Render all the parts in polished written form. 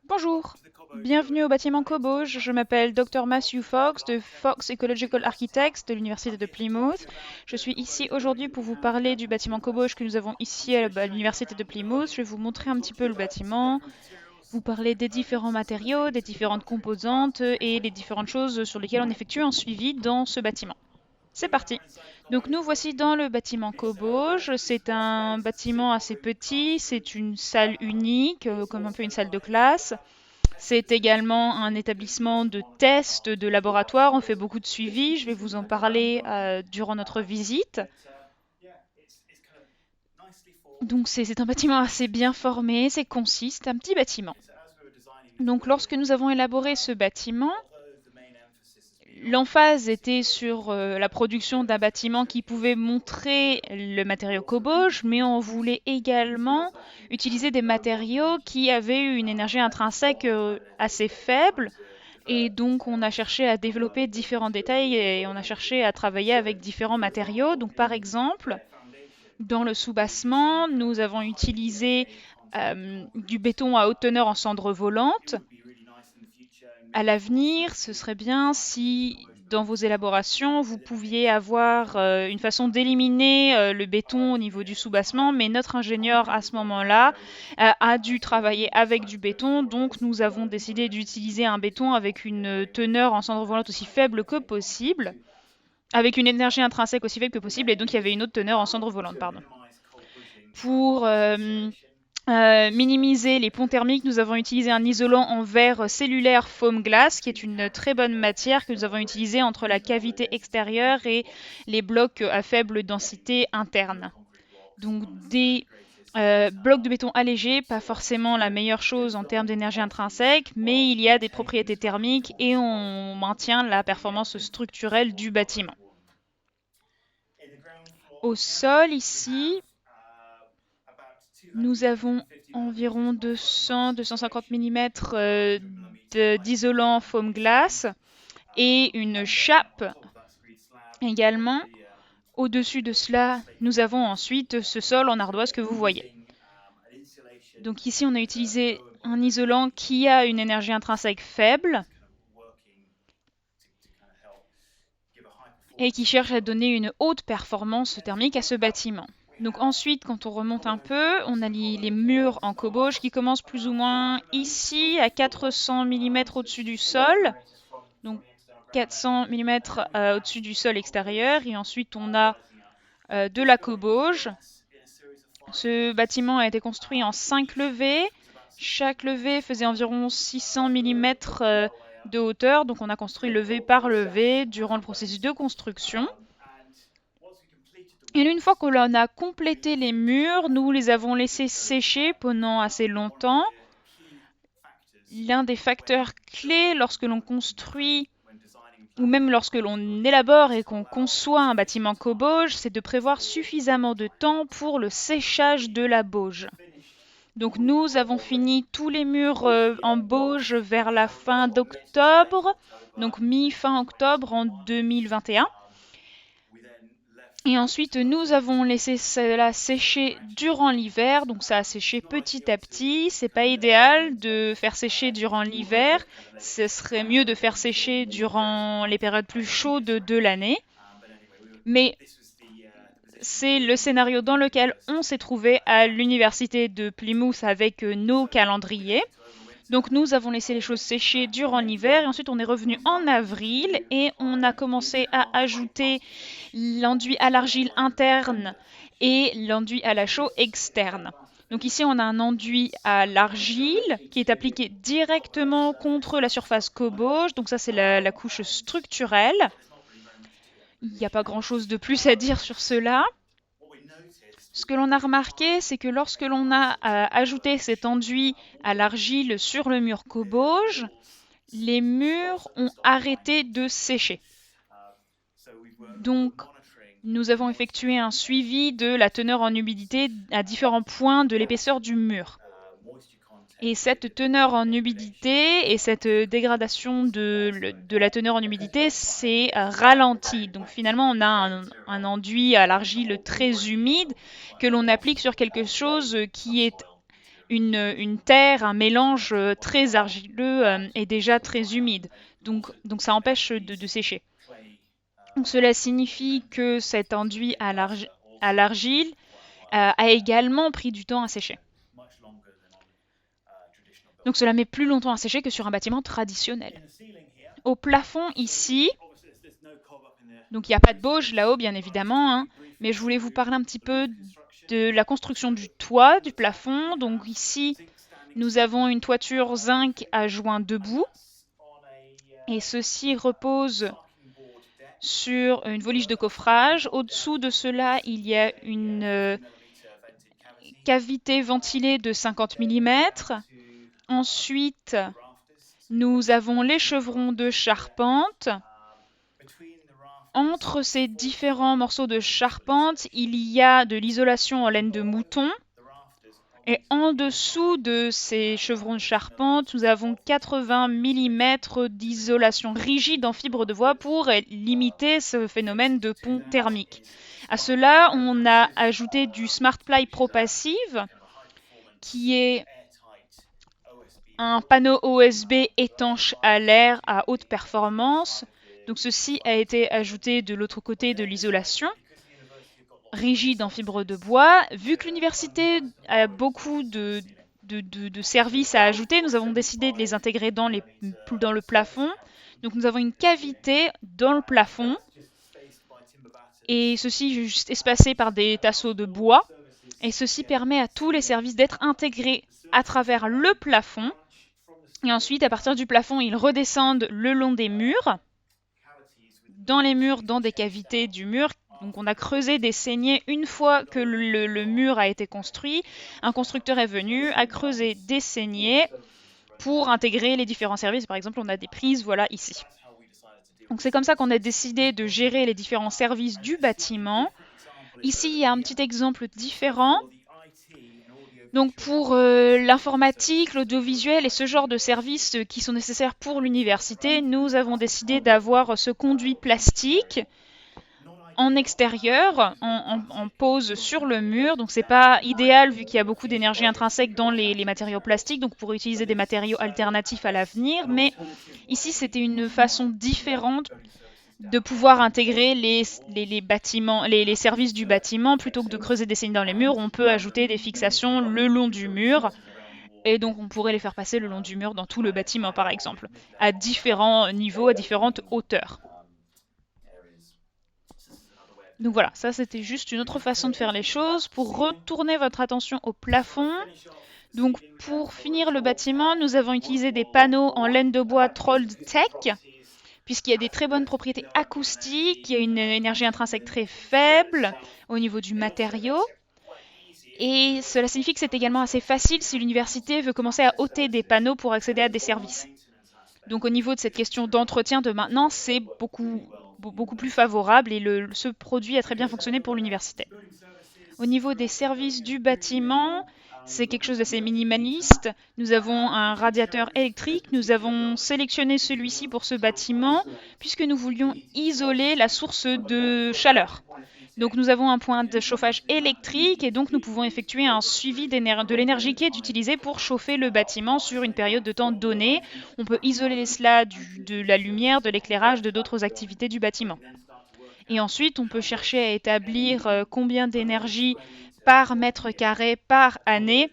Bonjour, bienvenue au bâtiment Cobauge. Je m'appelle Dr Matthew Fox de Fox Ecological Architects de l'Université de Plymouth. Je suis ici aujourd'hui pour vous parler du bâtiment Cobauge que nous avons ici à l'Université de Plymouth. Je vais vous montrer un petit peu le bâtiment, vous parler des différents matériaux, des différentes composantes et des différentes choses sur lesquelles on effectue un suivi dans ce bâtiment. C'est parti. Donc nous voici dans le bâtiment Cobauge. C'est un bâtiment assez petit, c'est une salle unique, comme un peu une salle de classe. C'est également un établissement de tests, de laboratoire. On fait beaucoup de suivi. Je vais vous en parler durant notre visite. Donc c'est un bâtiment assez bien formé, c'est concis, c'est un petit bâtiment. Donc lorsque nous avons élaboré ce bâtiment, l'emphase était sur la production d'un bâtiment qui pouvait montrer le matériau Cobauge, mais on voulait également utiliser des matériaux qui avaient une énergie intrinsèque assez faible. Et donc, on a cherché à développer différents détails et on a cherché à travailler avec différents matériaux. Donc, par exemple, dans le soubassement, nous avons utilisé du béton à haute teneur en cendres volantes. À l'avenir, ce serait bien si dans vos élaborations, vous pouviez avoir une façon d'éliminer le béton au niveau du soubassement, mais notre ingénieur à ce moment-là a dû travailler avec du béton, donc nous avons décidé d'utiliser un béton avec une teneur en cendres volantes aussi faible que possible, avec une énergie intrinsèque aussi faible que possible, et donc il y avait une autre teneur en cendres volantes, pardon. Pour minimiser les ponts thermiques, nous avons utilisé un isolant en verre cellulaire foam glass, qui est une très bonne matière que nous avons utilisée entre la cavité extérieure et les blocs à faible densité interne. Donc des blocs de béton allégés, pas forcément la meilleure chose en termes d'énergie intrinsèque, mais il y a des propriétés thermiques et on maintient la performance structurelle du bâtiment. Au sol, ici, nous avons environ 200-250 mm d'isolant foam glass et une chape également. Au-dessus de cela, nous avons ensuite ce sol en ardoise que vous voyez. Donc ici, on a utilisé un isolant qui a une énergie intrinsèque faible et qui cherche à donner une haute performance thermique à ce bâtiment. Donc ensuite, quand on remonte un peu, on a les murs en Cobauge qui commencent plus ou moins ici, à 400 mm au-dessus du sol. Donc 400 mm au-dessus du sol extérieur. Et ensuite, on a de la Cobauge. Ce bâtiment a été construit en 5 levées. Chaque levée faisait environ 600 mm de hauteur. Donc on a construit levée par levée durant le processus de construction. Et une fois que l'on a complété les murs, nous les avons laissés sécher pendant assez longtemps. L'un des facteurs clés lorsque l'on construit, ou même lorsque l'on élabore et qu'on conçoit un bâtiment Cobauge, c'est de prévoir suffisamment de temps pour le séchage de la bauge. Donc nous avons fini tous les murs en bauge vers la fin d'octobre, donc mi-fin octobre en 2021. Et ensuite, nous avons laissé cela sécher durant l'hiver, donc ça a séché petit à petit. C'est pas idéal de faire sécher durant l'hiver, ce serait mieux de faire sécher durant les périodes plus chaudes de l'année. Mais c'est le scénario dans lequel on s'est trouvé à l'université de Plymouth avec nos calendriers. Donc nous avons laissé les choses sécher durant l'hiver et ensuite on est revenu en avril et on a commencé à ajouter l'enduit à l'argile interne et l'enduit à la chaux externe. Donc ici on a un enduit à l'argile qui est appliqué directement contre la surface Cobauge. Donc ça c'est la couche structurelle. Il n'y a pas grand chose de plus à dire sur cela. Ce que l'on a remarqué, c'est que lorsque l'on a ajouté cet enduit à l'argile sur le mur Cobauge, les murs ont arrêté de sécher. Donc, nous avons effectué un suivi de la teneur en humidité à différents points de l'épaisseur du mur. Et cette teneur en humidité et cette dégradation de la teneur en humidité s'est ralentie. Donc finalement, on a un enduit à l'argile très humide que l'on applique sur quelque chose qui est une terre, un mélange très argileux et déjà très humide. Donc ça empêche de sécher. Donc cela signifie que cet enduit à l'argile a également pris du temps à sécher. Donc cela met plus longtemps à sécher que sur un bâtiment traditionnel. Au plafond ici, donc il n'y a pas de bauge là-haut bien évidemment, hein, mais je voulais vous parler un petit peu de la construction du toit, du plafond. Donc ici, nous avons une toiture zinc à joint debout et ceci repose sur une volige de coffrage. Au-dessous de cela, il y a une cavité ventilée de 50 mm. Ensuite, nous avons les chevrons de charpente. Entre ces différents morceaux de charpente, il y a de l'isolation en laine de mouton. Et en dessous de ces chevrons de charpente, nous avons 80 mm d'isolation rigide en fibre de bois pour limiter ce phénomène de pont thermique. À cela, on a ajouté du SmartPly Pro Passive, qui est un panneau OSB étanche à l'air à haute performance. Donc ceci a été ajouté de l'autre côté de l'isolation, rigide en fibre de bois. Vu que l'université a beaucoup de services à ajouter, nous avons décidé de les intégrer dans le plafond. Donc nous avons une cavité dans le plafond, et ceci est juste espacé par des tasseaux de bois. Et ceci permet à tous les services d'être intégrés à travers le plafond. Et ensuite, à partir du plafond, ils redescendent le long des murs, dans les murs, dans des cavités du mur. Donc on a creusé des saignées une fois que le mur a été construit. Un constructeur est venu, a creusé des saignées pour intégrer les différents services. Par exemple, on a des prises, voilà, ici. Donc c'est comme ça qu'on a décidé de gérer les différents services du bâtiment. Ici, il y a un petit exemple différent. Donc pour l'informatique, l'audiovisuel et ce genre de services qui sont nécessaires pour l'université, nous avons décidé d'avoir ce conduit plastique en extérieur, en pose sur le mur. Donc c'est pas idéal vu qu'il y a beaucoup d'énergie intrinsèque dans les matériaux plastiques, donc on pourrait utiliser des matériaux alternatifs à l'avenir. Mais ici, c'était une façon différente de pouvoir intégrer les bâtiments, les services du bâtiment. Plutôt que de creuser des saignées dans les murs, on peut ajouter des fixations le long du mur. Et donc on pourrait les faire passer le long du mur dans tout le bâtiment, par exemple, à différents niveaux, à différentes hauteurs. Donc voilà, ça c'était juste une autre façon de faire les choses. Pour retourner votre attention au plafond, donc pour finir le bâtiment, nous avons utilisé des panneaux en laine de bois Trolled Tech, puisqu'il y a des très bonnes propriétés acoustiques, il y a une énergie intrinsèque très faible au niveau du matériau. Et cela signifie que c'est également assez facile si l'université veut commencer à ôter des panneaux pour accéder à des services. Donc au niveau de cette question d'entretien, de maintenance, c'est beaucoup plus favorable et ce produit a très bien fonctionné pour l'université. Au niveau des services du bâtiment, c'est quelque chose d'assez minimaliste. Nous avons un radiateur électrique. Nous avons sélectionné celui-ci pour ce bâtiment puisque nous voulions isoler la source de chaleur. Donc nous avons un point de chauffage électrique et donc nous pouvons effectuer un suivi de l'énergie qui est utilisée pour chauffer le bâtiment sur une période de temps donnée. On peut isoler cela de la lumière, de l'éclairage, de d'autres activités du bâtiment. Et ensuite, on peut chercher à établir combien d'énergie par mètre carré par année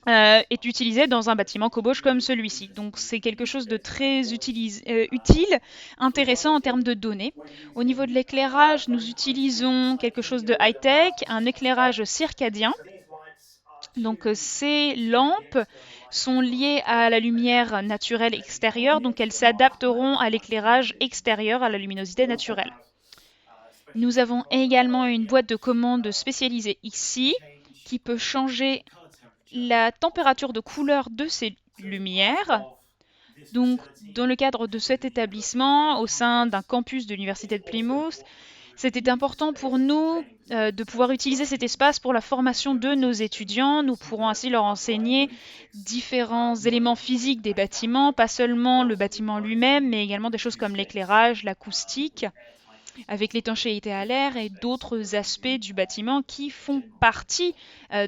est utilisé dans un bâtiment Coboche comme celui-ci. Donc c'est quelque chose de très utile, intéressant en termes de données. Au niveau de l'éclairage, nous utilisons quelque chose de high-tech, un éclairage circadien. Donc ces lampes sont liées à la lumière naturelle extérieure, donc elles s'adapteront à l'éclairage extérieur, à la luminosité naturelle. Nous avons également une boîte de commande spécialisée ici qui peut changer la température de couleur de ces lumières. Donc, dans le cadre de cet établissement, au sein d'un campus de l'Université de Plymouth, c'était important pour nous de pouvoir utiliser cet espace pour la formation de nos étudiants. Nous pourrons ainsi leur enseigner différents éléments physiques des bâtiments, pas seulement le bâtiment lui-même, mais également des choses comme l'éclairage, l'acoustique, avec l'étanchéité à l'air et d'autres aspects du bâtiment qui font partie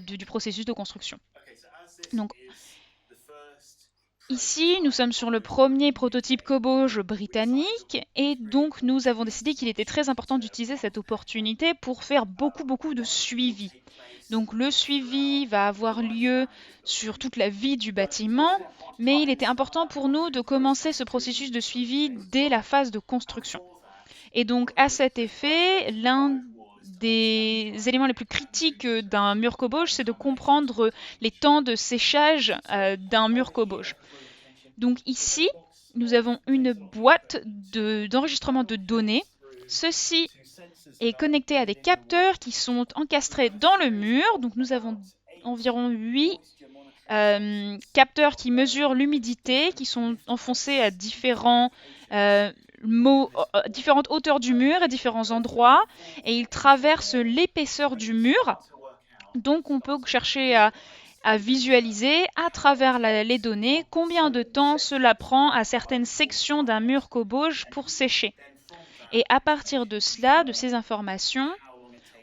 du processus de construction. Donc ici, nous sommes sur le premier prototype Cobauge britannique et donc nous avons décidé qu'il était très important d'utiliser cette opportunité pour faire beaucoup de suivi. Donc le suivi va avoir lieu sur toute la vie du bâtiment, mais il était important pour nous de commencer ce processus de suivi dès la phase de construction. Et donc à cet effet, l'un des éléments les plus critiques d'un mur Cobauge, c'est de comprendre les temps de séchage d'un mur Cobauge. Donc ici, nous avons une boîte d'enregistrement de données. Ceci est connecté à des capteurs qui sont encastrés dans le mur. Donc nous avons environ 8 capteurs qui mesurent l'humidité, qui sont enfoncés à différentes hauteurs du mur et différents endroits. Et ils traversent l'épaisseur du mur. Donc on peut chercher à visualiser à travers les données combien de temps cela prend à certaines sections d'un mur Cobauge pour sécher. Et à partir de cela, de ces informations,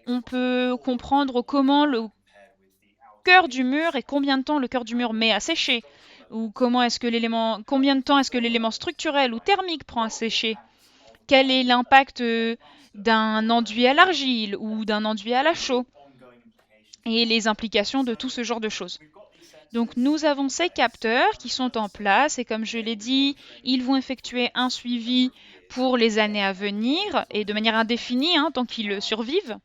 on peut comprendre comment le cœur du mur et combien de temps le cœur du mur met à sécher, ou combien de temps est-ce que l'élément structurel ou thermique prend à sécher. Quel est l'impact d'un enduit à l'argile ou d'un enduit à la chaux et les implications de tout ce genre de choses. Donc nous avons ces capteurs qui sont en place et comme je l'ai dit, ils vont effectuer un suivi pour les années à venir et de manière indéfinie tant qu'ils survivent.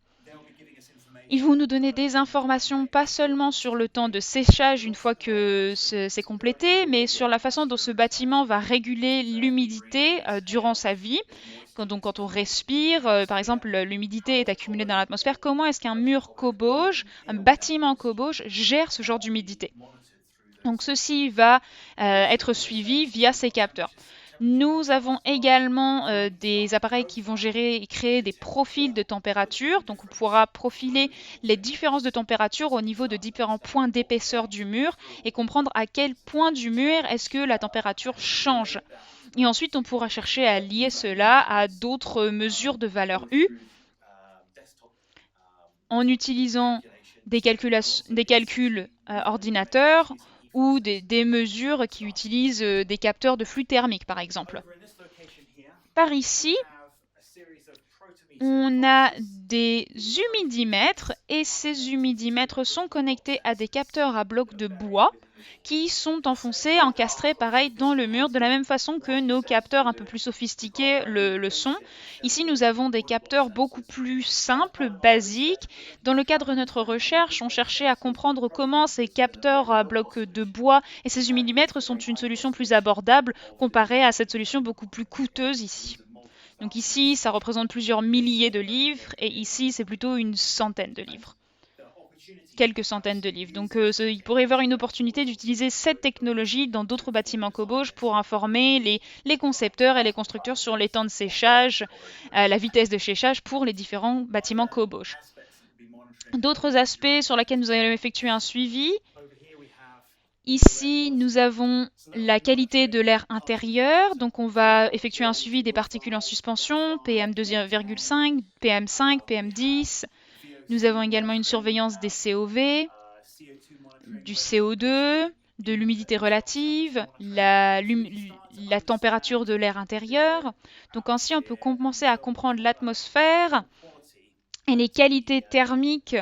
Ils vont nous donner des informations pas seulement sur le temps de séchage une fois que c'est complété, mais sur la façon dont ce bâtiment va réguler l'humidité durant sa vie. Quand on respire, par exemple, l'humidité est accumulée dans l'atmosphère. Comment est-ce qu'un mur Cobauge, un bâtiment Cobauge gère ce genre d'humidité? Donc ceci va être suivi via ces capteurs. Nous avons également des appareils qui vont gérer et créer des profils de température. Donc on pourra profiler les différences de température au niveau de différents points d'épaisseur du mur et comprendre à quel point du mur est-ce que la température change. Et ensuite, on pourra chercher à lier cela à d'autres mesures de valeur U en utilisant des calculs ordinateurs ou des mesures qui utilisent des capteurs de flux thermique, par exemple. Par ici, on a des humidimètres et ces humidimètres sont connectés à des capteurs à blocs de bois qui sont enfoncés, encastrés pareil dans le mur de la même façon que nos capteurs un peu plus sophistiqués le sont. Ici nous avons des capteurs beaucoup plus simples, basiques. Dans le cadre de notre recherche, on cherchait à comprendre comment ces capteurs à blocs de bois et ces humidimètres sont une solution plus abordable comparée à cette solution beaucoup plus coûteuse ici. Donc ici, ça représente plusieurs milliers de livres, et ici, c'est plutôt une centaine de livres. Quelques centaines de livres. Donc il pourrait y avoir une opportunité d'utiliser cette technologie dans d'autres bâtiments Cobauge pour informer les concepteurs et les constructeurs sur les temps de séchage, la vitesse de séchage pour les différents bâtiments Cobauge. D'autres aspects sur lesquels nous allons effectuer un suivi. Ici, nous avons la qualité de l'air intérieur. Donc, on va effectuer un suivi des particules en suspension, PM2,5, PM5, PM10. Nous avons également une surveillance des COV, du CO2, de l'humidité relative, la température de l'air intérieur. Donc, ainsi, on peut commencer à comprendre l'atmosphère et les qualités thermiques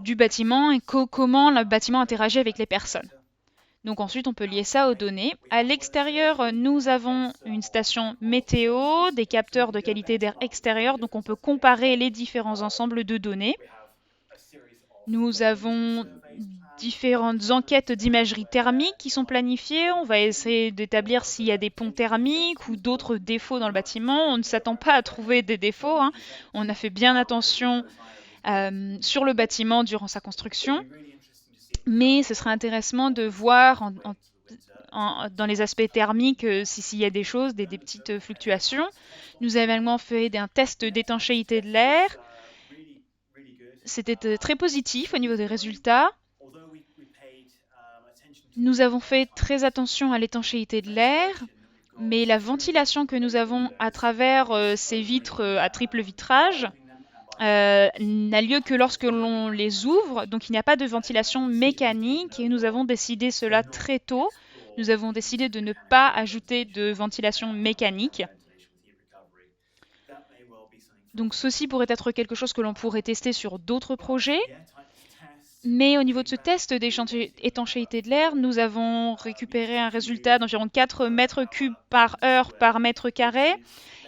du bâtiment et comment le bâtiment interagit avec les personnes. Donc ensuite, on peut lier ça aux données. À l'extérieur, nous avons une station météo, des capteurs de qualité d'air extérieur, donc on peut comparer les différents ensembles de données. Nous avons différentes enquêtes d'imagerie thermique qui sont planifiées. On va essayer d'établir s'il y a des ponts thermiques ou d'autres défauts dans le bâtiment. On ne s'attend pas à trouver des défauts. On a fait bien attention sur le bâtiment durant sa construction. Mais ce serait intéressant de voir dans les aspects thermiques s'il y a des choses, des petites fluctuations. Nous avons également fait un test d'étanchéité de l'air. C'était très positif au niveau des résultats. Nous avons fait très attention à l'étanchéité de l'air, mais la ventilation que nous avons à travers ces vitres à triple vitrage n'a lieu que lorsque l'on les ouvre, donc il n'y a pas de ventilation mécanique et nous avons décidé cela très tôt. Nous avons décidé de ne pas ajouter de ventilation mécanique. Donc ceci pourrait être quelque chose que l'on pourrait tester sur d'autres projets. Mais au niveau de ce test d'étanchéité de l'air, nous avons récupéré un résultat d'environ 4 mètres cubes par heure par mètre carré.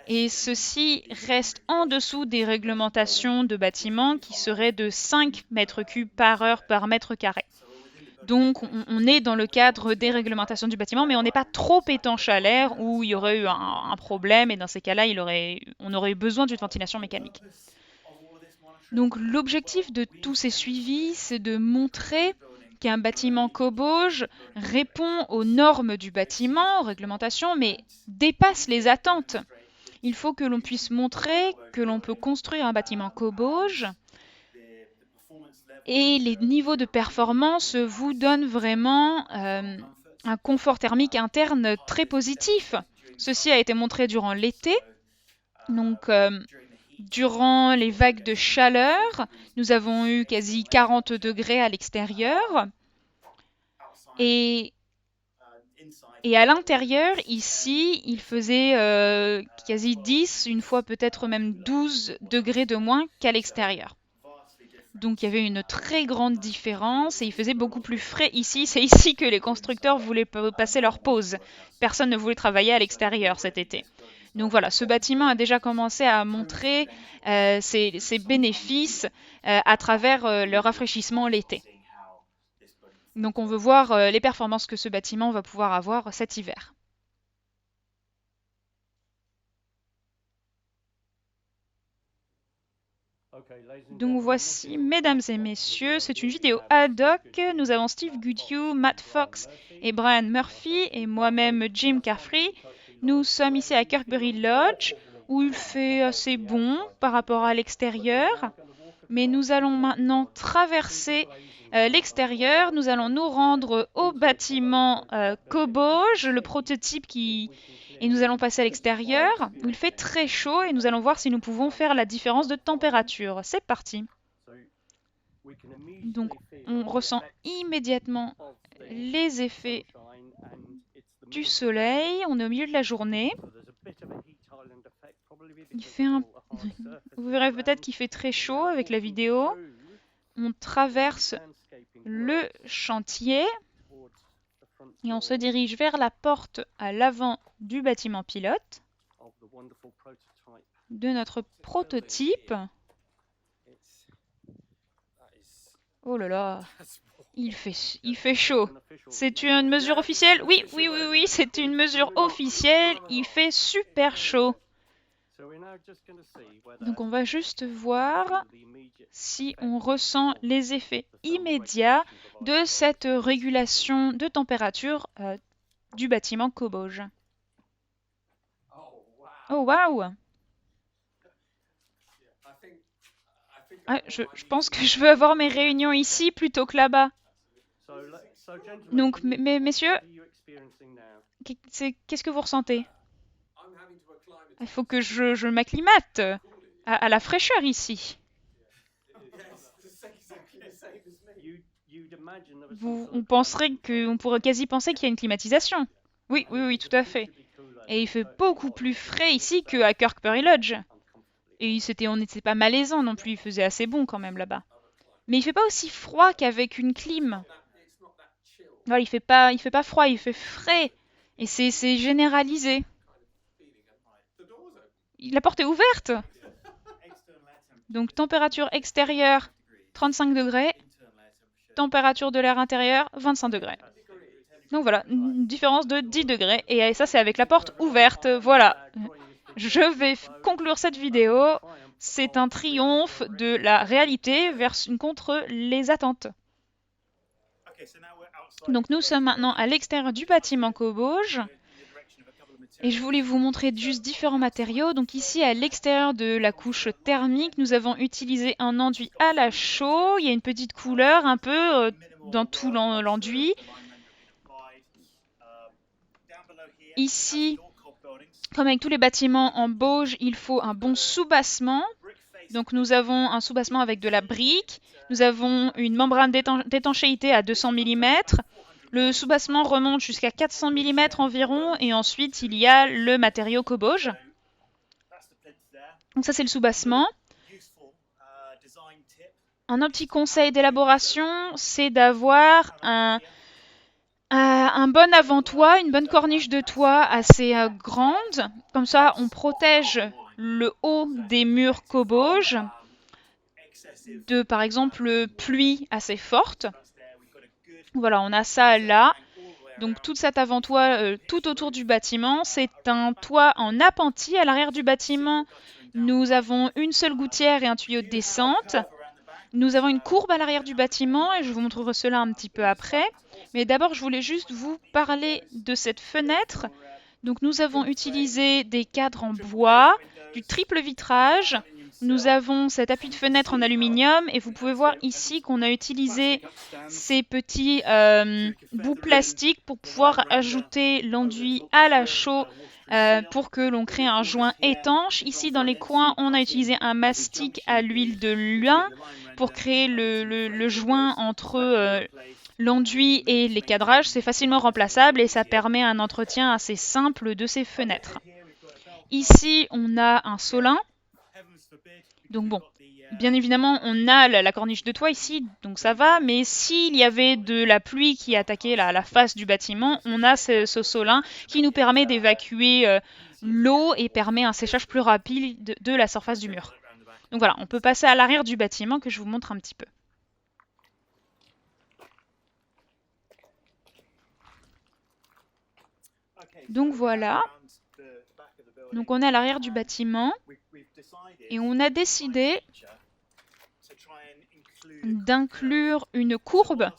Et ceci reste en dessous des réglementations de bâtiments qui seraient de 5 mètres cubes par heure par mètre carré. Donc on est dans le cadre des réglementations du bâtiment, mais on n'est pas trop étanche à l'air où il y aurait eu un problème et dans ces cas-là, on aurait eu besoin d'une ventilation mécanique. Donc l'objectif de tous ces suivis, c'est de montrer qu'un bâtiment Cobauge répond aux normes du bâtiment, aux réglementations, mais dépasse les attentes. Il faut que l'on puisse montrer que l'on peut construire un bâtiment Cobauge et les niveaux de performance vous donnent vraiment un confort thermique interne très positif. Ceci a été montré durant l'été. Donc, durant les vagues de chaleur, nous avons eu quasi 40 degrés à l'extérieur. Et à l'intérieur, ici, il faisait quasi 10, une fois peut-être même 12 degrés de moins qu'à l'extérieur. Donc il y avait une très grande différence et il faisait beaucoup plus frais ici. C'est ici que les constructeurs voulaient passer leur pause. Personne ne voulait travailler à l'extérieur cet été. Donc voilà, ce bâtiment a déjà commencé à montrer ses bénéfices à travers le rafraîchissement l'été. Donc on veut voir les performances que ce bâtiment va pouvoir avoir cet hiver. Donc voici, mesdames et messieurs, c'est une vidéo ad hoc. Nous avons Steve Goodhue, Matt Fox et Brian Murphy et moi-même Jim Carfree. Nous sommes ici à Kirkbury Lodge où il fait assez bon par rapport à l'extérieur. Mais nous allons maintenant traverser l'extérieur. Nous allons nous rendre au bâtiment Cobauge, le prototype et nous allons passer à l'extérieur où il fait très chaud et nous allons voir si nous pouvons faire la différence de température. C'est parti. Donc on ressent immédiatement les effets du soleil. On est au milieu de la journée. Il fait Vous verrez peut-être qu'il fait très chaud avec la vidéo. On traverse le chantier et on se dirige vers la porte à l'avant du bâtiment pilote de notre prototype. Oh là là, il fait chaud. C'est une mesure officielle? Oui, c'est une mesure officielle. Il fait super chaud. Donc on va juste voir si on ressent les effets immédiats de cette régulation de température du bâtiment Cobauge. Oh waouh! Je pense que je veux avoir mes réunions ici plutôt que là-bas. Donc, messieurs, qu'est-ce que vous ressentez? Il faut que je m'acclimate à la fraîcheur ici. On pourrait quasi penser qu'il y a une climatisation. Oui, tout à fait. Et il fait beaucoup plus frais ici qu'à Kirkbury Lodge. Et on n'était pas malaisant non plus, il faisait assez bon quand même là-bas. Mais il fait pas aussi froid qu'avec une clim. Voilà, il fait pas froid, il fait frais. Et c'est généralisé. La porte est ouverte. Donc température extérieure 35 degrés. Température de l'air intérieur 25 degrés. Donc voilà, une différence de 10 degrés. Et ça, c'est avec la porte ouverte. Voilà. Je vais conclure cette vidéo. C'est un triomphe de la réalité contre les attentes. Donc nous sommes maintenant à l'extérieur du bâtiment Cobauge. Et je voulais vous montrer juste différents matériaux. Donc ici, à l'extérieur de la couche thermique, nous avons utilisé un enduit à la chaux. Il y a une petite couleur un peu dans tout l'enduit. Ici, comme avec tous les bâtiments en Bauge, il faut un bon soubassement. Donc nous avons un soubassement avec de la brique, nous avons une membrane d'étanchéité à 200 mm, le soubassement remonte jusqu'à 400 mm environ, et ensuite il y a le matériau cobauge. Donc ça c'est le soubassement. Un autre petit conseil d'élaboration, c'est d'avoir un bon avant-toit, une bonne corniche de toit assez grande. Comme ça, on protège le haut des murs cobauges de, par exemple, pluie assez forte. Voilà, on a ça là. Donc tout cet avant-toit tout autour du bâtiment, c'est un toit en appentis. À l'arrière du bâtiment, nous avons une seule gouttière et un tuyau de descente. Nous avons une courbe à l'arrière du bâtiment et je vous montrerai cela un petit peu après. Mais d'abord, je voulais juste vous parler de cette fenêtre. Donc nous avons utilisé des cadres en bois, du triple vitrage. Nous avons cet appui de fenêtre en aluminium et vous pouvez voir ici qu'on a utilisé ces petits bouts plastiques pour pouvoir ajouter l'enduit à la chaux pour que l'on crée un joint étanche. Ici dans les coins, on a utilisé un mastic à l'huile de lin pour créer le joint entre l'enduit et les cadrages. C'est facilement remplaçable et ça permet un entretien assez simple de ces fenêtres. Ici, on a un solin. Donc bon, bien évidemment, on a la corniche de toit ici, donc ça va, mais s'il y avait de la pluie qui attaquait la face du bâtiment, on a ce solin qui nous permet d'évacuer l'eau et permet un séchage plus rapide de la surface du mur. Donc voilà, on peut passer à l'arrière du bâtiment que je vous montre un petit peu. Donc voilà, donc on est à l'arrière du bâtiment et on a décidé d'inclure une courbe.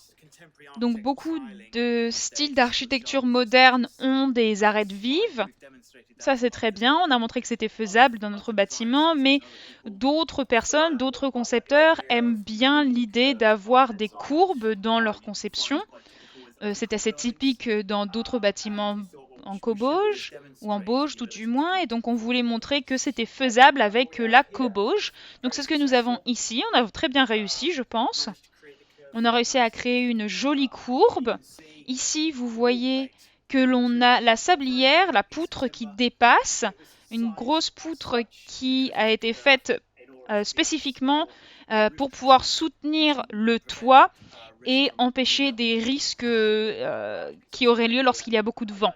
Donc beaucoup de styles d'architecture moderne ont des arêtes vives. Ça c'est très bien, on a montré que c'était faisable dans notre bâtiment, mais d'autres personnes, d'autres concepteurs aiment bien l'idée d'avoir des courbes dans leur conception. C'est assez typique dans d'autres bâtiments en cobauge, ou en bauge tout du moins, et donc on voulait montrer que c'était faisable avec la cobauge. Donc c'est ce que nous avons ici, on a très bien réussi je pense. On a réussi à créer une jolie courbe. Ici vous voyez que l'on a la sablière, la poutre qui dépasse, une grosse poutre qui a été faite spécifiquement pour pouvoir soutenir le toit et empêcher des risques qui auraient lieu lorsqu'il y a beaucoup de vent.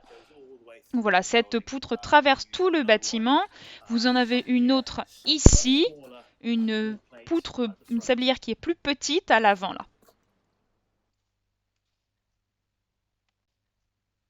Voilà, cette poutre traverse tout le bâtiment. Vous en avez une autre ici, une poutre, une sablière qui est plus petite à l'avant là.